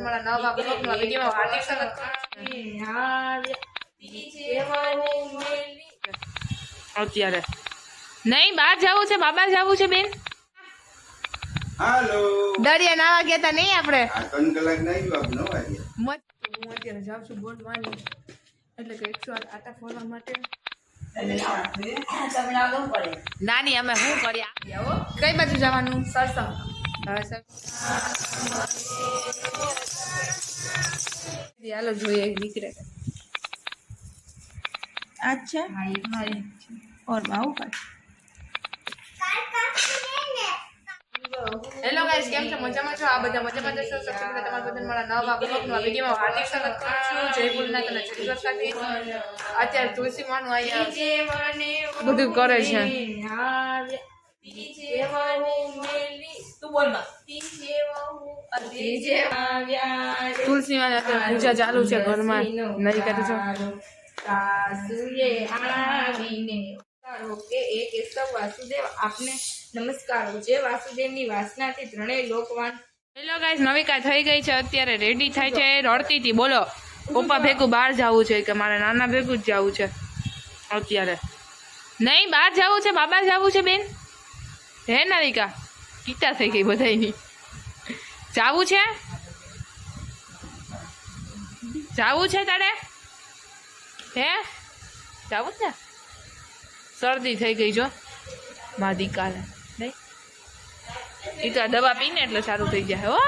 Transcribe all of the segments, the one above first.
મારા નવા બ્લોગમાં વિડિયોમાં હાર્દિક સ્વાગત અત્યારે નહીં બહાર જવું છે, બાબા જવું છે બેન. હાલો દરિયા નાવા ગયા તા નહીં આપણે. 3 કલાક નહીં બાપ 9 વાગ્યા. હું અત્યારે જાઉં છું બોલ માની એટલે કે 108 આટા ફોરવા માટે. નાની અમે શું કરીએ કઈ બાજુ જવાનું? સરસંગ. હાલો જોઈએ નીકળે. अच्छा और बाहू का હેલો ગાઈસ, કેમ છો? મજામાં છો? આ બધા મજામાં જશો. સૌથી પહેલા તમારા બધાને મારા નવા બ્લોગમાં વિડીયોમાં હાર્દિક સ્વાગત કરું છું. જય ભોલેનાથ અને જય દ્વારકાધીશ. અત્યારે તુલસી માનું અહીંયા બધું કરે છે. તુલસી માને અત્યારે પૂજા ચાલુ છે ઘરમાં. નહીં કહેતો છો સાસુએ આવીને કે એ કેશવ વાસુદેવ આપને નમસ્કારો. જે વાસુદેવની વાસનાથી ત્રણેય લોકવાન. હેલો ગાઈસ, નવિકા થઈ ગઈ છે, અત્યારે રેડી થાય છે. રડતી હતી બોલો પપ્પા ભેગું બહાર જવું છે કે મારે નાના ભેગું જ જવું છે. અત્યારે નહીં બહાર જવું છે, બાબા જવું છે બેન. હે નવિકા કીટા થઈ ગઈ બધાની. જવું છે, જવું છે તારે? હે જવું છે? શરદી થઈ ગઈ જો મારી કાલે. નહીં એ તો દવા પીને એટલે સારું થઈ જાય. હો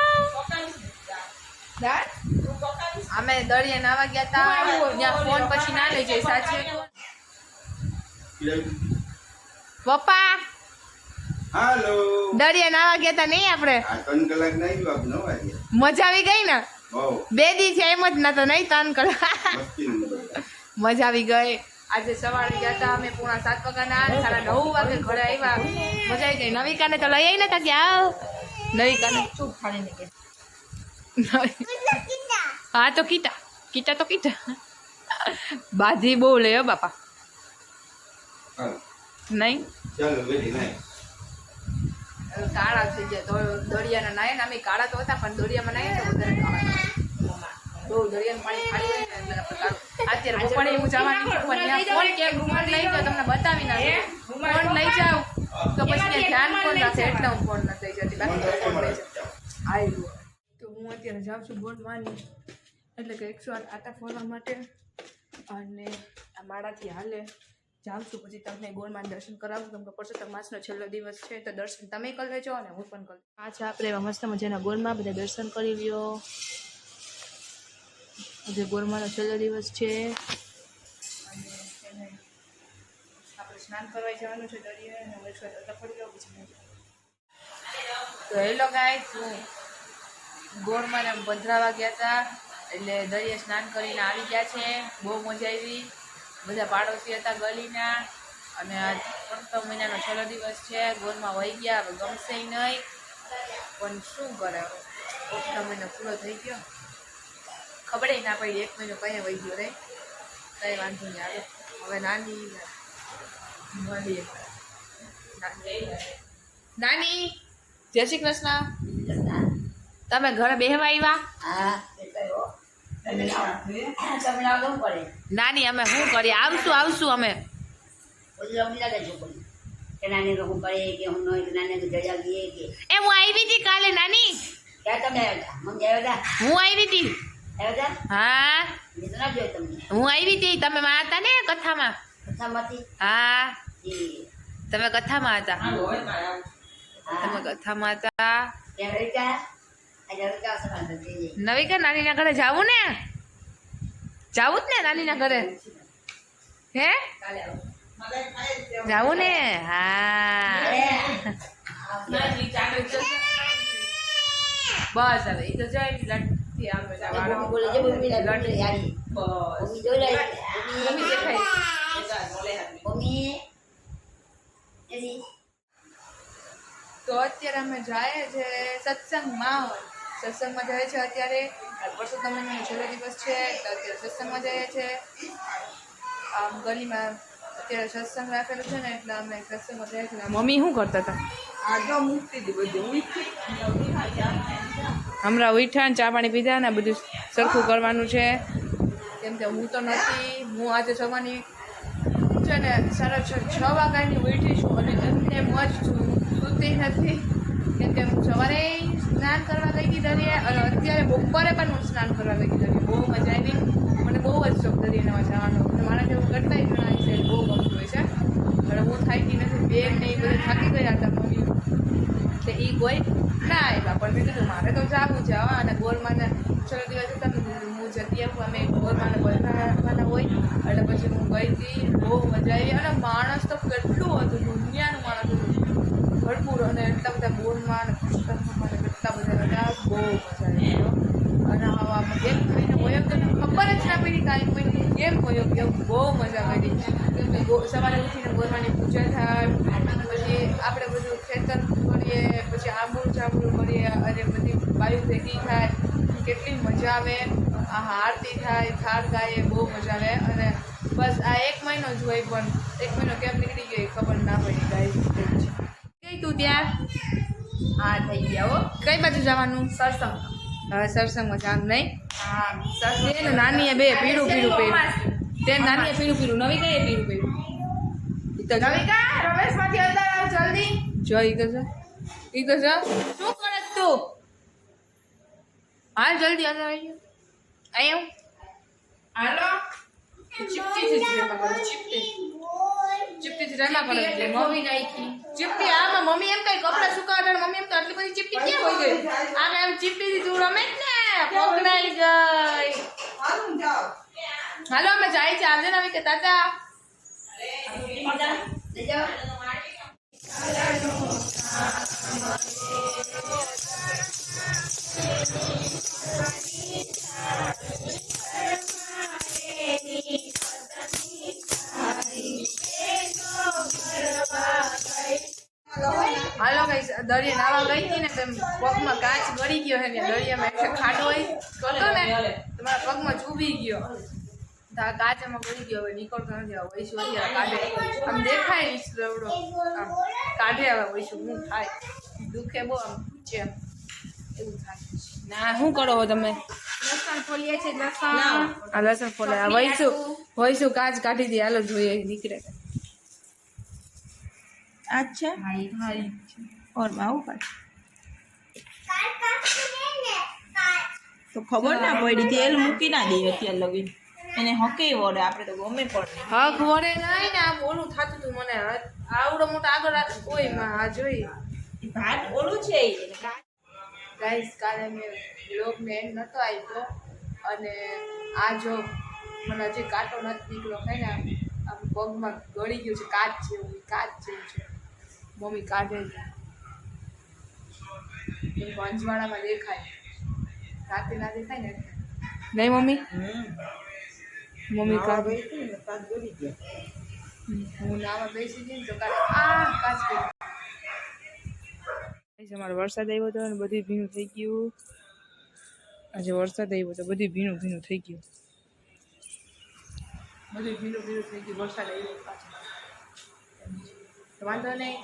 અમે દરિયા નાવા ગયા હતા, ત્યાં ફોન પછી ના લઈ જાય. સાચી પપ્પા હાલો દરિયા નાવા ગયા હતા નહીં આપણે. 3 કલાક નહીં બાપ 9 વાગ્યા. મજા આવી ગઈ ને? બહુ 2 દી છે એમ જ નતો નહીં 3 કલાક. મસ્તી. મજા આવી ગઈ. આજે સવારે ગયા હતા અમે 7:30 વાગ્યાના, 9:30 વાગે ઘરે આવ્યા. મજા આવી ગઈ. નવિકાને તો લઈ આવી નતા ગયા. નવિકાને ચૂપ ફાડીને ગયા. હા તો કીટા કીટા તો કીટા બાધી બહુ લે હો બાપા. નહીં ચાલો વેરી નાઈ. કાળા થઈ ગયા તો દરિયાના નાય ને. અમે કાળા તો હતા પણ દરિયામાં નાય તો વધારે કાળા. બહુ દરિયાનું પાણી ખાલી હોય ને એટલે આપણે કાળું. અત્યારે બપોરે હું જવાની છું પણ ત્યાં ફોન કેમ ફોન લઈ જાઓ તમને બતાવી નાખે. ફોન લઈ જાઓ તો પછી ધ્યાન ફોન રાખે એટલે હું ફોન નથી લઈ જતી. બાકી તો ફોન લઈ જાઉં. આવ્યું તો હું અત્યારે જાઉં છું બોલ માની એટલે કે 108 આટા ફોરવા માટે. અને આ માળાથી હાલે જાઉં છું. પછી તમને ગોળમાં દર્શન કરાવું કેમ કે પરસોત્તમ માસનો છેલ્લો દિવસ છે તો દર્શન તમે કરી લેજો અને હું પણ કરું. પાછા આપણે એવા મસ્ત મજાના ગોળમાં બધા દર્શન કરી લ્યો. આજે ગોળમાંનો છેલ્લો દિવસ છે અને આપણે સ્નાન કરવા જવાનું છે દરિયે અને હવે પડી ગયો પછી. તો હેલો ગાઈસ, હું ગોળમાં પધરાવા ગયા હતા એટલે દરિયે સ્નાન કરીને આવી ગયા છે. બહુ મજા આવી. બધા પાડોશી હતા ગલીના અને આ 3 મહિનાનો છેલ્લો દિવસ છે. ગોળમાં વહી ગયા. હવે ગમશે નહીં પણ શું કરે. 3 મહિનો પૂરો થઈ ગયો, ખબર ના પડી. 1 મહિનો કઈ વહી ગયો રે. કઈ વાંધો નહીં આવે. હવે નાની મળીએ. નાની જય શ્રી કૃષ્ણ. તમે ઘરે બેહવા આવ્યા? નાની અમે શું કરીએ? આવશું આવશું અમે. એ હું આવી હતી કાલે નાની. હું આવી હતી. હા હું આવી હતી. તમે માં હતા ને કથામાં? હા તમે કથામાં હતા. તમે કથામાં હતા. નવિકા નાનીના ઘરે જાવું ને? જાવું જ ને નાનીના ઘરે? હે જાવું ને? હા બસ હવે એ તો જોઈ લટથી આવે. તો અત્યારે અમે જાય છે સત્સંગમાં. સત્સંગમાં જાય છે અત્યારે. પરસોત્તમ મહિનાનો છેલ્લો દિવસ છે તો અત્યારે સત્સંગમાં જઈએ છે. આમ ગલીમાં અત્યારે સત્સંગ રાખેલું છે ને એટલે અમે સત્સંગમાં જઈએ છીએ. મમ્મી શું કરતા હતા? આગળ મૂકતી હતી બધું. હમણાં ઉઠ્યા ને ચા પાણી પીધા ને બધું સરખું કરવાનું છે. કેમ કે હું તો નથી, હું આજે સવારની છે ને 6:30 વાગ્યાની ઉઠી છું અને એમને મોજ છું, સૂતી નથી. કેમ કે હું સવારે સ્નાન કરવા ગઈ હતી દરિયા અને અત્યારે બપોરે પણ હું સ્નાન કરવા ગઈ હતી દરિયા. બહુ મજા આવી, મને બહુ જ શોખ દરિયામાં જવાનો. મારા જેવું કરતાય જણાય છે, બહુ ગમતું હોય છે. અને હું થાકી નથી, બેન ને એ બધું થાકી ગયા હતા મમ્મી, એટલે એ કોઈ ના આવ્યા. પણ મેં કીધું મારે તો જવું છે હા. અને ગોરમાને છેલ્લો દિવસ હતા હું જતી આવું, અમે ગોરમાને બનાવવાના હોય એટલે પછી હું ગઈ હતી. બહુ મજા આવી અને માણસ તો કેટલું હતું, દુનિયાનું માણસ હતું ભરપૂર. અને એટલા બધા બોરમાં અને પુસ્તકમાં કેટલા બધા હતા, બહુ મજા આવી. અને આવા 1 મહિનો વયો તો ખબર જ ના પડી કાંઈ મહિને કેમ વયો ગયો. બહુ મજા કરી. સવારે ઉઠીને ગોરમાની પૂજા થાય, પછી આપણે બધું ખેતર કરીએ, પછી આંબૂળ જાંબૂળ કરીએ અને બધી બાયું ભેગી થાય, કેટલી મજા આવે. આ આરતી થાય, થાળ ગાઈએ, બહુ મજા આવે. અને બસ આ 1 મહિનો જ હોય, પણ 1 મહિનો કેમ નીકળી ગયો એ ખબર ના પડી. ગાય ગઈ તું ત્યાં? હા થઈ ગયા હો. કઈ બાજુ જવાનું? સત્સંગ. હવે સત્સંગમાં જવાનું નહીં? હા સત્સંગ. નાનીએ બે પીળું પીળું પહેર્યું. તે નાનીએ પીળું પીળું, નવી કઈ પીળું પહેર્યું? નવિકા રમેશમાંથી અંદર આવ જલ્દી. જો ઈ કહેશે શું કરે તું? હાલ જલ્દી અંદર આવી ગયો. અહીંયા હાલો. ચીપટી રેમા કરે છે મમ્મી નાખી ચીપટી. આમાં મમ્મી એમ કઈ કપડા સુકાવતા, મમ્મી એમ તો આટલી બધી ચીપટી ક્યાં હોય ગઈ? આને એમ ચીપટી થી તું રમે ને પકડાઈ ગઈ. હાલો અમે જાય છે, આવજે ને કે તાતા. હાલો ગાઈસ, દરિયા નાવા ગઈ હતી ને તેમ પગમાં કાચ ગળી ગયો છે ને દરિયામાં એટલે ખાડો હોય હતો ને તમારા પગમાં ચૂબી ગયો. કાચમાં ગળી ગયો, હવે નીકળતો નથી. હવે વૈશું અત્યારે કાઢે, આમ દેખાય ને રવડો આમ કાઢે. હવે વૈશું હું થાય દુખે બહુ આમ છે એવું થાય. ના શું કરો છો તમે? લસણ ફોલીએ છે. લસણ ફોલે. વૈશું કાચ કાઢી દે. હાલો જોઈએ નીકળે. अच्छा और माऊ का तो खबर ना पड़ी तेल मूकी ना दे અત્યાર લગી એને હકે વડે આપણે તો ગમે પણ હક વડે નહીં ને આમ ઓલું થતું હતું મને. આવડો મોટો આગળ કોઈ માં આ જોઈ ભાત ઓલું છે. ગાઈસ કાલે મેં બ્લોગ ને એન્ડ નતો આપ્યો અને આ જો મને હજી કાંટો નથી નીકળ્યો કઈ ને આમ પગમાં ગળી ગયું છે કાચ જેવું છે. મમ્મી કાઢે છે અંજવાળામાં દેખાય, રાતે ના દેખાય ને નહીં મમ્મી. મમ્મી કાઢે. હું નાવા બેસી ગઈ ને તો કાચ અમારે વરસાદ આવ્યો હતો ને બધું ભીનું થઈ ગયું. આજે વરસાદ આવ્યો તો બધું ભીનું થઈ ગયું. બધું ભીનું થઈ ગયું. વરસાદ આવ્યો પાછો વાંધો નહીં.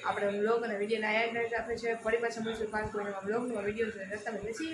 આપણે બ્લોગ અને વિડીયોના એડ આપે છે. ફરી પાછા મળીશું 5 કોઈના બ્લોગમાં વિડીયો છે. રસ્તામાં બેસી